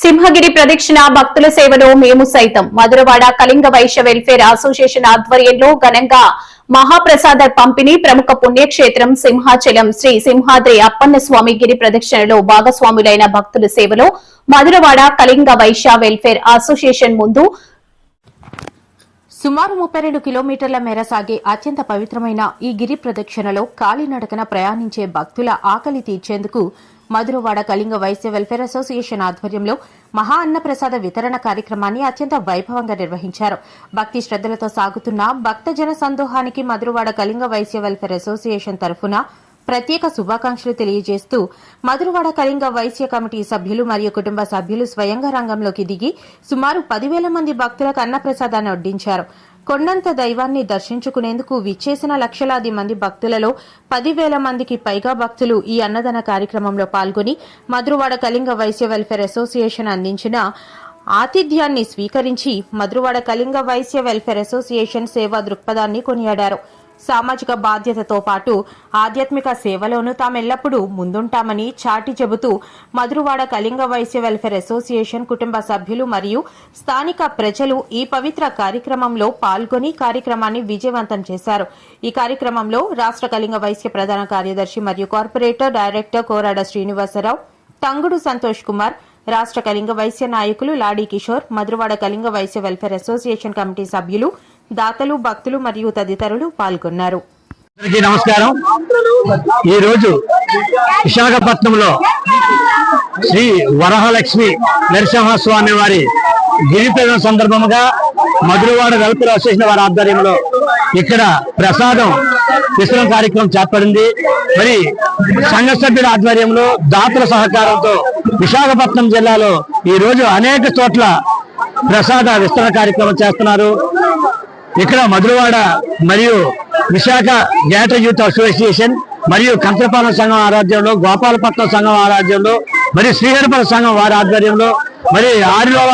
సింహగిరి ప్రదక్షిణ భక్తుల సేవలో మేము సైతం మధురవాడ కళింగ వైశ్య వెల్ఫేర్ అసోసియేషన్ ఆధ్వర్యంలో ఘనంగా మహాప్రసాద పంపిణీ ప్రముఖ పుణ్యక్షేత్రం సింహాచలం శ్రీ సింహాద్రి అప్పన్న స్వామి గిరి ప్రదక్షిణలో భాగస్వాములైన భక్తుల సేవలో మధురవాడ కళింగ వైశ్య వెల్ఫేర్ అసోసియేషన్ ముందు సుమారు 32 కిలోమీటర్ల మేర సాగే అత్యంత పవిత్రమైన ఈ గిరి ప్రదక్షిణలో కాలినడకన ప్రయాణించే భక్తుల ఆకలి తీర్చేందుకు మధురవాడ కళింగ వైశ్య వెల్ఫేర్ అసోసియేషన్ ఆధ్వర్యంలో మహా అన్నప్రసాద వితరణ కార్యక్రమాన్ని అత్యంత వైభవంగా నిర్వహించారు. భక్తి శ్రద్దలతో సాగుతున్న భక్తజన సందోహానికి మధురవాడ కళింగ వైశ్య వెల్ఫేర్ అసోసియేషన్ తరఫున ప్రత్యేక శుభాకాంక్షలు తెలియజేస్తూ మధురవాడ కళింగ వైశ్య కమిటీ సభ్యులు మరియు కుటుంబ సభ్యులు స్వయంగా రంగంలోకి దిగి సుమారు 10,000 మంది భక్తులకు అన్నప్రసాదాన్ని వడ్డించారు. కొండంత దైవాన్ని దర్శించుకునేందుకు విచ్చేసిన లక్షలాది మంది భక్తులలో 10,000 మందికి పైగా భక్తులు ఈ అన్నదాన కార్యక్రమంలో పాల్గొని మధురవాడ కళింగ వైశ్య వెల్ఫేర్ అసోసియేషన్ అందించిన ఆతిథ్యాన్ని స్వీకరించి మధురవాడ కళింగ వైశ్య వెల్ఫేర్ అసోసియేషన్ సేవా దృక్పథాన్ని కొనియాడారు. సామాజిక బాధ్యతతో పాటు ఆధ్యాత్మిక సేవలోనూ తామెల్లప్పుడూ ముందుంటామని చాటి చెబుతూ మధురవాడ కళింగ వైశ్య వెల్ఫేర్ అసోసియేషన్ కుటుంబ సభ్యులు మరియు స్థానిక ప్రజలు ఈ పవిత్ర కార్యక్రమంలో పాల్గొని కార్యక్రమాన్ని విజయవంతం చేశారు. ఈ కార్యక్రమంలో రాష్ట్ర కళింగ వైశ్య ప్రధాన కార్యదర్శి మరియు కార్పొరేటర్ డైరెక్టర్ కోరాడ శ్రీనివాసరావు, తంగుడు సంతోష్ కుమార్, రాష్ట్ర కళింగ వైశ్య నాయకులు Ladi Kishore, Madhurawada Kalinga Vysya welfare association committee సభ్యులు, దాతలు, భక్తులు మరియు తదితరులు పాల్గొన్నారు. నమస్కారం. ఈ రోజు విశాఖపట్నంలో శ్రీ వరహలక్ష్మి నరసింహస్వామి వారి గిరి ప్రదక్షిణ సందర్భంగా మధురవాడ వెల్ఫేర్ అసోసియేషన్ వారి ఆధ్వర్యంలో ఇక్కడ ప్రసాదం విస్తరణ కార్యక్రమం చేపడింది. మరి సంఘ సభ్యుల ఆధ్వర్యంలో దాతల సహకారంతో విశాఖపట్నం జిల్లాలో ఈ రోజు అనేక చోట్ల ప్రసాద విస్తరణ కార్యక్రమం చేస్తున్నారు. ఇక్కడ మధురవాడ మరియు విశాఖ గ్రేటర్ యూత్ అసోసియేషన్ మరియు కంచపాలెం సంఘం ఆధ్వర్యంలో, గోపాలపట్నం సంఘం ఆధ్వర్యంలో, మరియు శ్రీహరిపురం సంఘం వారి ఆధ్వర్యంలో, మరి ఆరిలోవ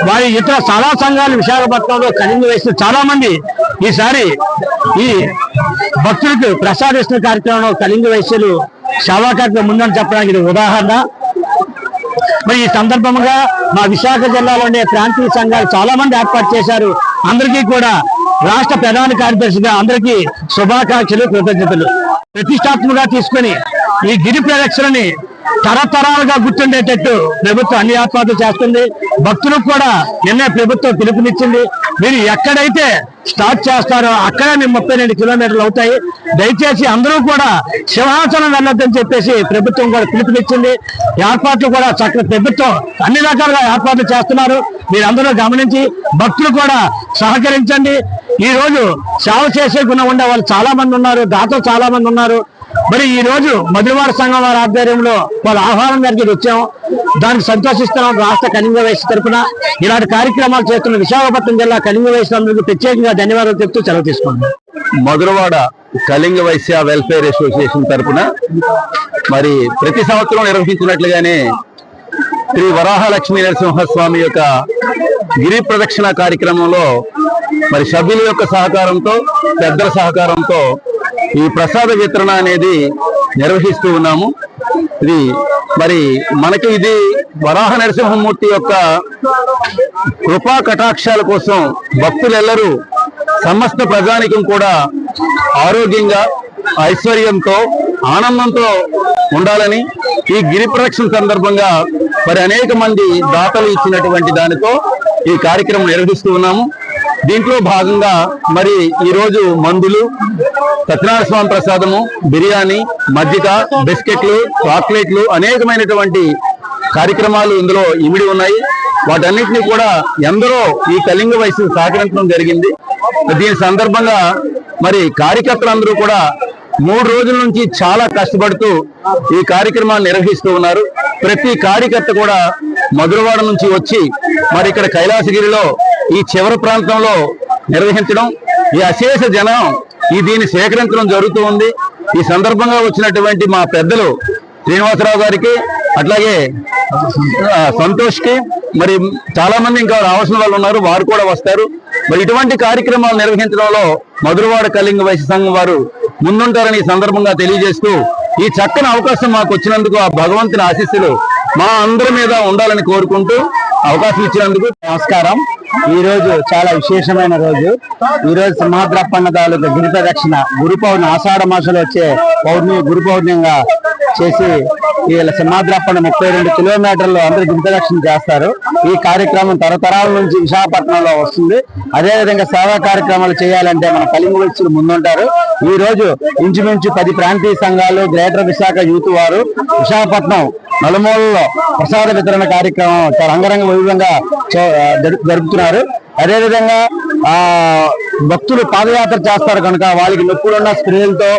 వారి ఇతర చాలా సంఘాలు విశాఖపట్నంలో కళింగ వేసిన చాలా మంది ఈసారి ఈ భక్తులకు ప్రసాదిస్తున్న కార్యక్రమంలో కళింగ వైశ్యులు సేవా కార్యక్రమం ముందని చెప్పడానికి ఇది ఉదాహరణ. మరి ఈ సందర్భంగా మా విశాఖ జిల్లాలోనే ప్రాంతీయ సంఘాలు చాలా మంది ఏర్పాటు చేశారు. అందరికీ కూడా రాష్ట్ర ప్రధాన కార్యదర్శిగా అందరికీ శుభాకాంక్షలు, కృతజ్ఞతలు. ప్రతిష్టాత్మకంగా తీసుకుని ఈ గిరి ప్రదక్షిణని తరతరాలుగా గుర్తుండేటట్టు ప్రభుత్వం అన్ని ఏర్పాట్లు చేస్తుంది. భక్తులకు కూడా నిన్నే ప్రభుత్వం పిలుపునిచ్చింది. మీరు ఎక్కడైతే స్టార్ట్ చేస్తారో అక్కడే మేము 32 కిలోమీటర్లు అవుతాయి. దయచేసి అందరూ కూడా సింహాచలం వెళ్ళొద్దని చెప్పేసి ప్రభుత్వం కూడా పిలుపునిచ్చింది. ఏర్పాట్లు కూడా చక్కగా ప్రభుత్వం అన్ని రకాలుగా ఏర్పాట్లు చేస్తున్నారు. మీరందరూ గమనించి భక్తులు కూడా సహకరించండి. ఈ రోజు సేవ చేసే గుణం ఉండే వాళ్ళు చాలా మంది ఉన్నారు, దాతలు చాలా మంది ఉన్నారు. మరి ఈ రోజు మధురవాడ సంఘం వారి ఆధ్వర్యంలో వాళ్ళ ఆహ్వానం జరిగి వచ్చాం. దానికి సంతోషిస్తున్నాం. రాష్ట్ర కళింగ వైశ్య తరఫున ఇలాంటి కార్యక్రమాలు చేస్తున్న విశాఖపట్నం జిల్లా కళింగ వైశ్యులందరికీ ప్రత్యేకంగా ధన్యవాదాలు చెప్తూ సెలవు తీసుకున్నాం. మధురవాడ కళింగ వైశ్య వెల్ఫేర్ అసోసియేషన్ తరఫున మరి ప్రతి సంవత్సరం నిర్వహించినట్లుగానే శ్రీ వరాహలక్ష్మీ నరసింహస్వామి యొక్క గిరి ప్రదక్షిణ కార్యక్రమంలో మరి సభ్యుల యొక్క సహకారంతో, పెద్దల సహకారంతో ఈ ప్రసాద వితరణ అనేది నిర్వహిస్తూ ఉన్నాము. ఇది మరి మనకి ఇది వరాహ నరసింహమూర్తి యొక్క కృపా కటాక్షాల కోసం భక్తులెల్లరూ సమస్త ప్రజానికం కూడా ఆరోగ్యంగా, ఐశ్వర్యంతో, ఆనందంతో ఉండాలని ఈ గిరి ప్రదక్షిణ సందర్భంగా మరి అనేక మంది దాతలు ఇచ్చినటువంటి దానితో ఈ కార్యక్రమం నిర్వహిస్తూ ఉన్నాము. దీంట్లో భాగంగా మరి ఈరోజు మందులు, సత్యనారాయణ స్వామి ప్రసాదము, బిర్యానీ, మజ్జిగ, బిస్కెట్లు, చాక్లెట్లు అనేకమైనటువంటి కార్యక్రమాలు ఇందులో ఇమిడి ఉన్నాయి. వాటన్నిటినీ కూడా ఎందరో ఈ కళింగ వైశ్యులు సహకరించడం జరిగింది. దీని సందర్భంగా మరి కార్యకర్తలందరూ కూడా 3 రోజుల నుంచి చాలా కష్టపడుతూ ఈ కార్యక్రమాన్ని నిర్వహిస్తూ ఉన్నారు. ప్రతి కార్యకర్త కూడా మధురవాడ నుంచి వచ్చి మరి ఇక్కడ కైలాసగిరిలో ఈ చివరి ప్రాంతంలో నిర్వహించడం, ఈ అశేష జనం దీన్ని స్వీకరించడం జరుగుతూ ఉంది. ఈ సందర్భంగా వచ్చినటువంటి మా పెద్దలు శ్రీనివాసరావు గారికి, అట్లాగే సంతోష్ కి మరి చాలా మంది ఇంకా రావాల్సిన వాళ్ళు ఉన్నారు, వారు కూడా వస్తారు. మరి ఇటువంటి కార్యక్రమాలు నిర్వహించడంలో మధురవాడ కళింగ వైశ్య సంఘం వారు ముందుంటారని ఈ సందర్భంగా తెలియజేస్తూ ఈ చక్కని అవకాశం మాకు వచ్చినందుకు ఆ భగవంతుని ఆశీస్సులు మా అందరి మీద ఉండాలని కోరుకుంటూ అవకాశం ఇచ్చినందుకు నమస్కారం. ఈ రోజు చాలా విశేషమైన రోజు. ఈ రోజు సింహాద్రప్పన్న తాలూకా గిరి ప్రదక్షిణ గురు పౌర్ణమి, ఆషాఢ మాసంలో వచ్చే పౌర్ణమి గురు పౌర్ణమిగా చేసి వీళ్ళ సింహాద్రప్పన్న 32 కిలోమీటర్లు అందరూ గిరి ప్రదక్షిణ చేస్తారు. ఈ కార్యక్రమం తరతరాల నుంచి విశాఖపట్నంలో వస్తుంది. అదేవిధంగా సేవా కార్యక్రమాలు చేయాలంటే మన కళింగ వైశ్యులు ముందుంటారు. ఈ రోజు ఇంచుమించు 10 ప్రాంతీయ సంఘాలు, గ్రేటర్ విశాఖ యూత్ వారు విశాఖపట్నం నలుమూలలో ప్రసాద వితరణ కార్యక్రమం చాలా అంగరంగ వైభవంగా జరుపుతున్నారు. అదేవిధంగా భక్తులు పాదయాత్ర చేస్తారు కనుక వాళ్ళకి నొప్పులున్న స్ప్రేలతో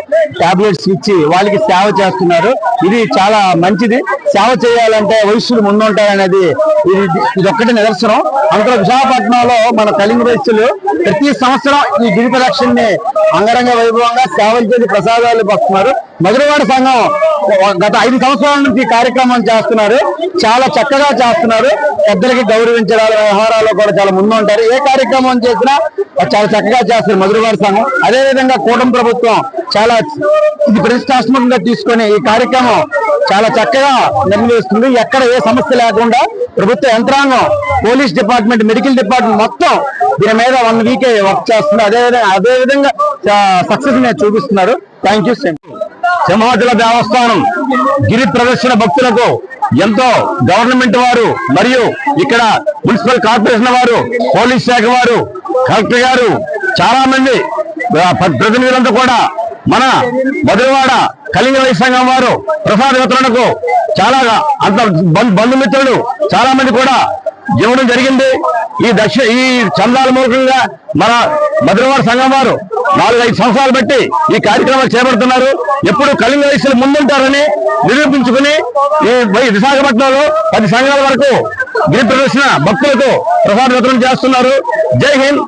టాబ్లెట్స్ ఇచ్చి వాళ్ళకి సేవ చేస్తున్నారు. ఇది చాలా మంచిది. సేవ చేయాలంటే వైశ్యులు ముందుంటారనేది ఇది ఒక్కటి నిదర్శనం. అందులో విశాఖపట్నంలో మన కళింగ వైశ్యులు ప్రతి సంవత్సరం ఈ గిరి ప్రదక్షిణని అంగరంగ వైభవంగా సేవలు చేసి ప్రసాదాలు వస్తున్నారు. మధురవాడ సంఘం గత 5 సంవత్సరాల నుంచి ఈ కార్యక్రమం చేస్తున్నారు. చాలా చక్కగా చేస్తున్నారు. పెద్దలకి గౌరవించడాలు, వ్యవహారాలు కూడా చాలా ముందు ఉంటారు. ఏ కార్యక్రమం చేసినా చాలా చక్కగా చేస్తారు మధురవాడ సంఘం. అదేవిధంగా కూటమి ప్రభుత్వం చాలా ఇది ప్రతిష్టాత్మకంగా తీసుకొని ఈ కార్యక్రమం చాలా చక్కగా నిర్వహిస్తుంది. ఎక్కడ ఏ సమస్య లేకుండా ప్రభుత్వ యంత్రాంగం, పోలీస్ డిపార్ట్మెంట్, మెడికల్ డిపార్ట్మెంట్ మొత్తం దీని మీద 1 వీకే వర్క్ చేస్తుంది. అదేవిధంగా సక్సెస్ ని చూపిస్తున్నారు. Thank you. సింహాచల దేవస్థానం గిరి ప్రదర్శన భక్తులకు ఎంతో గవర్నమెంట్ వారు మరియు ఇక్కడ మున్సిపల్ కార్పొరేషన్ వారు, పోలీస్ శాఖ వారు, కలెక్టర్ గారు, చాలా మంది ప్రతినిధులంతా కూడా మన మధురవాడ కళింగ వైశ్య సంఘం వారు ప్రసాద వితరణకు చాలా అంత బంధుమిత్రులు చాలా మంది కూడా ఇవ్వడం జరిగింది. ఈ చందాల మూలకంగా మన మధురవాడ సంఘం వారు 4-5 సంవత్సరాలు బట్టి ఈ కార్యక్రమాలు చేపడుతున్నారు. ఎప్పుడు కళింగ వైశ్యులు ముందుంటారని నిరూపించుకుని ఈ విశాఖపట్నంలో 10 సంఘాల వరకు గిరి ప్రదర్శన భక్తులకు ప్రసాద వితరణ చేస్తున్నారు. జై హింద్.